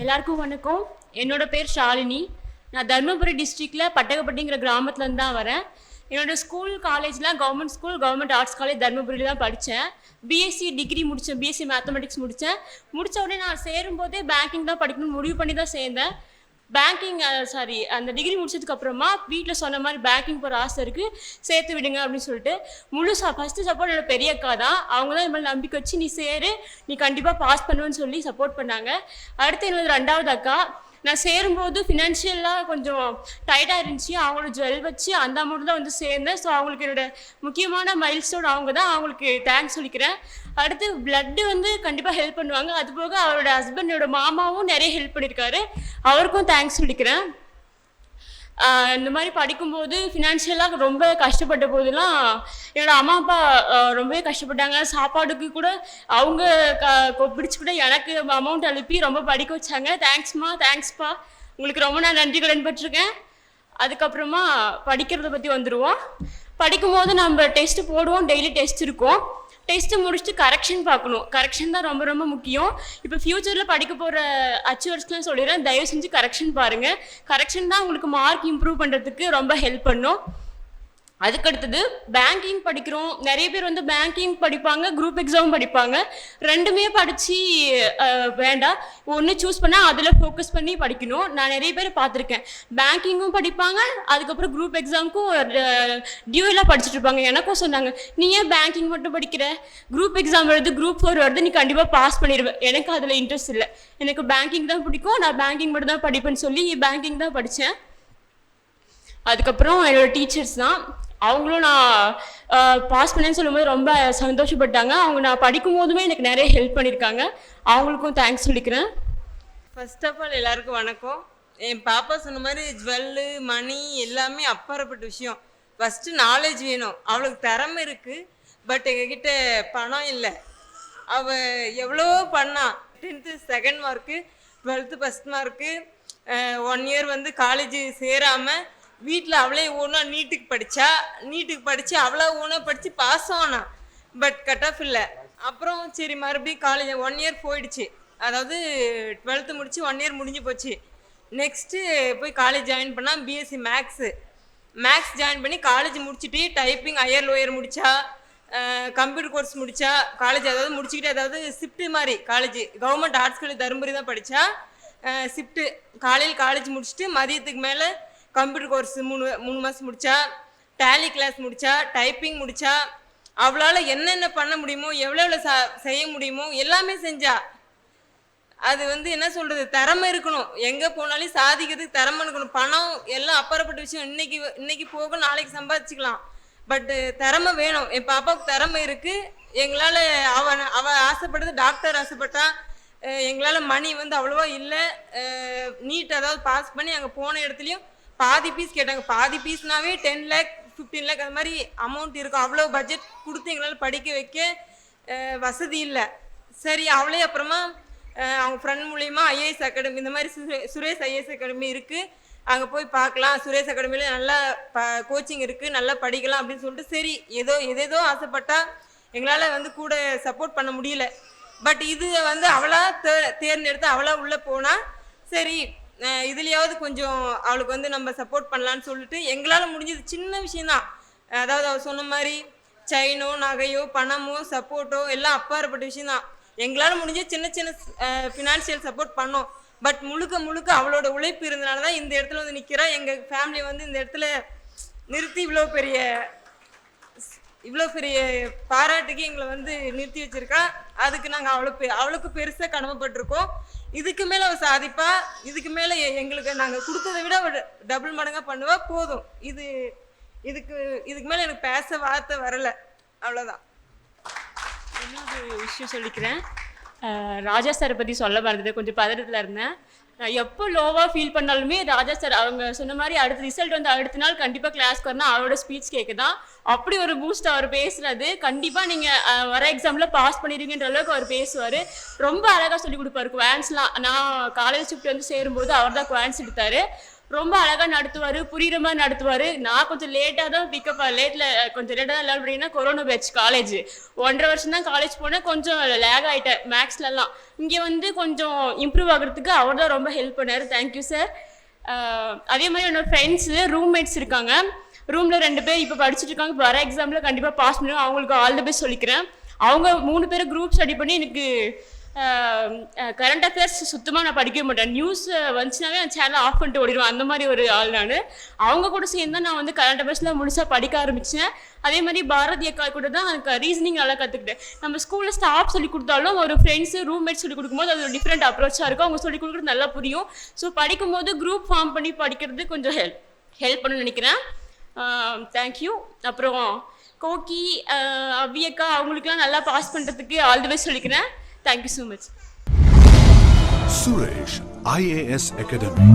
எல்லாருக்கும் வணக்கம். என்னோட பேர் ஷாலினி. நான் தருமபுரி டிஸ்ட்ரிக்டில் பட்டகப்பட்டிங்கிற கிராமத்துலேருந்து தான் வரேன். என்னோட ஸ்கூல் காலேஜ்லாம் government school, government arts college தருமபுரியில் தான் படித்தேன். பிஎஸ்சி டிகிரி முடித்தேன், பிஎஸ்சி மேத்தமெட்டிக்ஸ் முடித்தேன். முடித்த உடனே நான் சேரும்போதே பேங்கிங் தான் படிக்கணும்னு முடிவு பண்ணி தான் சேர்ந்தேன். பேங்கிங் அந்த டிகிரி முடிச்சதுக்கப்புறமா வீட்டில் சொன்ன மாதிரி பேங்கிங் போகிற ஆசை இருக்குது, சேர்த்து விடுங்க அப்படின்னு சொல்லிட்டு ஃபஸ்ட்டு சப்போர்ட் என்னோட பெரிய அக்கா தான். அவங்க தான் இது மாதிரி நம்பிக்கை வச்சு நீ சேரு, நீ கண்டிப்பாக பாஸ் பண்ணுவேன்னு சொல்லி சப்போர்ட் பண்ணாங்க. அடுத்து என்னோட 2வது அக்கா, நான் சேரும்போது ஃபினான்ஷியலாக கொஞ்சம் டைட்டாக இருந்துச்சு. அவங்களோட ஜுவல் வச்சு அந்த அமௌண்ட் தான் வந்து சேர்ந்தேன். ஸோ அவங்களுக்கு என்னோட முக்கியமான மைல்ஸ்டோன் அவங்க தான். அவங்களுக்கு தேங்க்ஸ் சொல்லிக்கிறேன். அடுத்து பிளட்டு வந்து கண்டிப்பாக ஹெல்ப் பண்ணுவாங்க. அது போக அவரோட ஹஸ்பண்டோட மாமாவும் நிறைய ஹெல்ப் பண்ணியிருக்காரு, அவருக்கும் தேங்க்ஸ் சொல்லிக்கிறேன். இந்த மாதிரி படிக்கும்போது ஃபினான்ஷியலாக ரொம்ப கஷ்டப்பட்ட போதெல்லாம் என்னோடய அம்மா அப்பா ரொம்பவே கஷ்டப்பட்டாங்க. சாப்பாடுக்கு கூட அவங்க பிடிச்சி கூட எனக்கு அமௌண்ட் அனுப்பி ரொம்ப படிக்க வச்சாங்க. தேங்க்ஸ்ப்பா, உங்களுக்கு ரொம்ப நான் நன்றி கடன் பட்டிருக்கேன். அதுக்கப்புறமா படிக்கிறத பற்றி வந்துடுவோம். படிக்கும்போது நம்ம டெஸ்ட்டு போடுவோம், டெய்லி டெஸ்ட் இருக்கும். டெஸ்ட்டு முடிச்சுட்டு கரெக்ஷன் பார்க்கணும். கரெக்ஷன் தான் ரொம்ப ரொம்ப முக்கியம். இப்போ ஃப்யூச்சரில் படிக்க போகிற அச்சீவர்ஸ்லாம் சொல்லிடுறேன், தயவு செஞ்சு கரெக்ஷன் பாருங்கள். கரெக்ஷன் தான் உங்களுக்கு மார்க் இம்ப்ரூவ் பண்ணுறதுக்கு ரொம்ப ஹெல்ப் பண்ணும். அதுக்கடுத்தது பேங்கிங் படிக்கிறோம். நிறைய பேர் வந்து பேங்கிங் படிப்பாங்க, குரூப் எக்ஸாம் படிப்பாங்க. ரெண்டுமே படித்து வேண்டாம், ஒன்று சூஸ் பண்ணால் அதில் ஃபோக்கஸ் பண்ணி படிக்கணும். நான் நிறைய பேர் பார்த்துருக்கேன், பேங்கிங்கும் படிப்பாங்க, அதுக்கப்புறம் குரூப் எக்ஸாமுக்கும் டியூலாக படிச்சுட்டு இருப்பாங்க. எனக்கும் சொன்னாங்க, நீ ஏன் பேங்கிங் மட்டும் படிக்கிற, குரூப் எக்ஸாம் வருது, குரூப் 4 வருது, நீ கண்டிப்பாக பாஸ் பண்ணிடுவேன். எனக்கு அதில் இன்ட்ரெஸ்ட் இல்லை, எனக்கு பேங்கிங் தான் பிடிக்கும், நான் பேங்கிங் மட்டும் தான் படிப்பேன்னு சொல்லி பேங்கிங் தான் படித்தேன். அதுக்கப்புறம் என்னோடய டீச்சர்ஸ் தான், அவங்களும் நான் பாஸ் பண்ணேன்னு சொல்லும்போது ரொம்ப சந்தோஷப்பட்டாங்க. அவங்க நான் படிக்கும் போதுமே எனக்கு நிறைய ஹெல்ப் பண்ணியிருக்காங்க, அவங்களுக்கும் தேங்க்ஸ் சொல்லிக்கிறேன். ஃபர்ஸ்ட் ஆஃப் ஆல் எல்லாருக்கும் வணக்கம். என் பாப்பா சொன்ன மாதிரி ஜுவல்லு மணி எல்லாமே அப்பாற்பட்ட விஷயம். ஃபஸ்ட்டு நாலேஜ் வேணும். அவளுக்கு திறமை இருக்குது, பட் எங்ககிட்ட பணம் இல்லை. அவள் எவ்வளோ பண்ணா, 10th second mark, 12th first mark, 1 year வந்து காலேஜ் சேராமல் வீட்டில் அவளே ஓனா நீட்டுக்கு படித்து அவளா ஓனா படித்து பாஸ் ஆனா, பட் கட் ஆஃப் இல்லை. அப்புறம் சரி மறுபடியும் காலேஜ் 1 இயர் போயிடுச்சு. அதாவது 12th முடிச்சு 1 இயர் முடிஞ்சு போச்சு. நெக்ஸ்ட்டு போய் காலேஜ் ஜாயின் பண்ணால் பிஎஸ்சி மேக்ஸ் ஜாயின் பண்ணி காலேஜ் முடிச்சுட்டு டைப்பிங் ஹையர் லோயர் முடித்தா, கம்ப்யூட்டர் கோர்ஸ் முடித்தா, காலேஜ் அதாவது முடிச்சுக்கிட்டு, அதாவது ஷிஃப்ட்டு மாதிரி college, government arts college Dharmapuri தான் படித்தா. ஷிஃப்ட்டு காலையில் காலேஜ் முடிச்சுட்டு மதியத்துக்கு மேலே கம்ப்யூட்டர் கோர்ஸ் 3 மாதம் முடித்தா, டேலி கிளாஸ் முடித்தா, டைப்பிங் முடித்தா. அவளால் என்னென்ன பண்ண முடியுமோ, எவ்வளோ செய்ய முடியுமோ எல்லாமே செஞ்சா. அது வந்து என்ன சொல்கிறது, திறமை இருக்கணும். எங்கே போனாலும் சாதிக்கிறதுக்கு திறமை இருக்கணும். பணம் எல்லாம் அப்பாற்பட்ட விஷயம். இன்னைக்கு போக நாளைக்கு சம்பாதிச்சுக்கலாம், பட்டு திறமை வேணும். என் பாப்பாவுக்கு திறமை இருக்குது. எங்களால் அவள் ஆசைப்படுறது டாக்டர் ஆசைப்பட்டா. எங்களால் மணி வந்து அவ்வளோவா இல்லை. நீட் அதாவது பாஸ் பண்ணி அங்கே போன இடத்துலையும் பாதி பீஸ் கேட்டாங்க. பாதி பீஸ்னாவே 10 lakh 15 lakh அது மாதிரி அமௌண்ட் இருக்கும். அவ்வளோ பட்ஜெட் கொடுத்து எங்களால் படிக்க வைக்க வசதி இல்லை. சரி அவளே அப்புறமா அவங்க ஃப்ரெண்ட் மூலிமா ஐஏஎஸ் அகாடமி, இந்த மாதிரி சுரேஷ் ஐஏஎஸ் அகாடமி இருக்குது, அங்கே போய் பார்க்கலாம், சுரேஷ் அகாடமியில் நல்லா கோச்சிங் இருக்குது, நல்லா படிக்கலாம் அப்படின்னு சொல்லிட்டு சரி ஏதேதோ ஆசைப்பட்டா. எங்களால் வந்து கூட சப்போர்ட் பண்ண முடியல. பட் இது வந்து அவளாக தேர்ந்தெடுத்து அவளாக உள்ளே போனால் சரி இதுலையாவது கொஞ்சம் அவளுக்கு வந்து நம்ம சப்போர்ட் பண்ணலான்னு சொல்லிட்டு எங்களால் முடிஞ்சது சின்ன விஷயந்தான். அதாவது அவள் சொன்ன மாதிரி செயினோ நகையோ பணமோ சப்போர்ட்டோ எல்லாம் அப்பாற்பட்ட விஷயந்தான். எங்களால் முடிஞ்ச சின்ன சின்ன ஃபினான்ஷியல் சப்போர்ட் பண்ணோம். பட் முழுக்க அவளோட உழைப்பு இருந்தனால தான் இந்த இடத்துல வந்து நிற்கிறா. எங்கள் ஃபேமிலி வந்து இந்த இடத்துல நிறுத்தி இவ்வளோ பெரிய பாராட்டுக்கு எங்களை வந்து நிறுத்தி வச்சிருக்கா. அதுக்கு நாங்கள் அவளுக்கு பெருசாக கடமைப்பட்டிருக்கோம். இதுக்கு மேலே அவள் சாதிப்பா. இதுக்கு மேலே எங்களுக்கு நாங்கள் கொடுத்ததை விட அவள் டபுள் மடங்காக பண்ணுவா. போதும். இதுக்கு மேலே எனக்கு பேச வார்த்தை வரலை, அவ்வளோதான். இன்னொரு விஷயம் சொல்லிக்கிறேன். ராஜா சாரை பற்றி சொல்ல மறந்துட்டு கொஞ்சம் பதட்டத்தில் இருந்தேன். நான் எப்போ லோவாக ஃபீல் பண்ணாலுமே ராஜா சார் அவங்க சொன்ன மாதிரி அடுத்த ரிசல்ட் வந்து அடுத்த நாள் கண்டிப்பாக கிளாஸ்க்கு வரணும், அவரோட ஸ்பீச் கேட்க தான். அப்படி ஒரு பூஸ்ட் அவர் பேசுகிறது. கண்டிப்பாக நீங்கள் வர எக்ஸாமில் பாஸ் பண்ணிடுவீங்கன்ற அளவுக்கு அவர் பேசுவார். ரொம்ப அழகாக சொல்லிக் கொடுப்பாரு. குவான்ஸ்லாம் நான் காலேஜ் ஷிஃப்ட் வந்து சேரும்போது அவர் தான் குவான்ஸ் எடுத்தார். ரொம்ப அழகாக நடத்துவார், புரியுற மாதிரி நடத்துவார். நான் கொஞ்சம் லேட்டாக தான் கொஞ்சம் லேட்டாக தான் லேர்ன் பண்ணிங்கன்னா கொரோனா பேட்ச் காலேஜ் 1.5 வருஷம் தான் காலேஜ் போனேன். கொஞ்சம் லேக் ஆகிட்டேன் மேக்ஸ்லலாம். இங்கே வந்து கொஞ்சம் இம்ப்ரூவ் ஆகிறதுக்கு அவர் தான் ரொம்ப ஹெல்ப் பண்ணார். Thank you sir. அதே மாதிரி என்னோடய ஃப்ரெண்ட்ஸு ரூம்மேட்ஸ் இருக்காங்க. ரூமில் 2 பேர் இப்போ படிச்சுட்டு இருக்காங்க. வர எக்ஸாமில் கண்டிப்பாக பாஸ் பண்ணுவாங்க. அவங்களுக்கு ஆல் தி பெஸ்ட் சொல்லிக்கிறேன். அவங்க 3 பேரும் குரூப் ஸ்டடி பண்ணி எனக்கு கரண்ட் அஃபேர்ஸ் சுத்தமாக நான் படிக்கவே மாட்டேன். நியூஸ் வந்துச்சுனாவே அந்த சேனலை ஆஃப் பண்ணிட்டு ஓடிடுவேன். அந்த மாதிரி ஒரு ஆள் நான். அவங்க கூட சேர்ந்து தான் நான் வந்து கரண்ட் அஃபேர்ஸ்லாம் முழுசாக படிக்க ஆரம்பித்தேன். அதே மாதிரி பாரதி அக்கா கூட தான் எனக்கு ரீசனிங் நல்லா கற்றுக்கிட்டேன். நம்ம ஸ்கூலில் ஸ்டாஃப் சொல்லி கொடுத்தாலும் ஒரு ஃப்ரெண்ட்ஸு ரூம்மேட் சொல்லி கொடுக்கும்போது அது ஒரு டிஃப்ரெண்ட் அப்ரோச்சாக இருக்கும். அவங்க சொல்லி கொடுக்குறது நல்லா புரியும். ஸோ படிக்கும்போது குரூப் ஃபார்ம் பண்ணி படிக்கிறது கொஞ்சம் ஹெல்ப் பண்ணணும்னு நினைக்கிறேன். தேங்க்யூ. அப்புறம் கோக்கி அவ்வியக்கா அவங்களுக்குலாம் நல்லா பாஸ் பண்ணுறதுக்கு ஆல் தி பெஸ்ட் சொல்லிக்கிறேன். Thank you so much. Suresh, IAS Academy.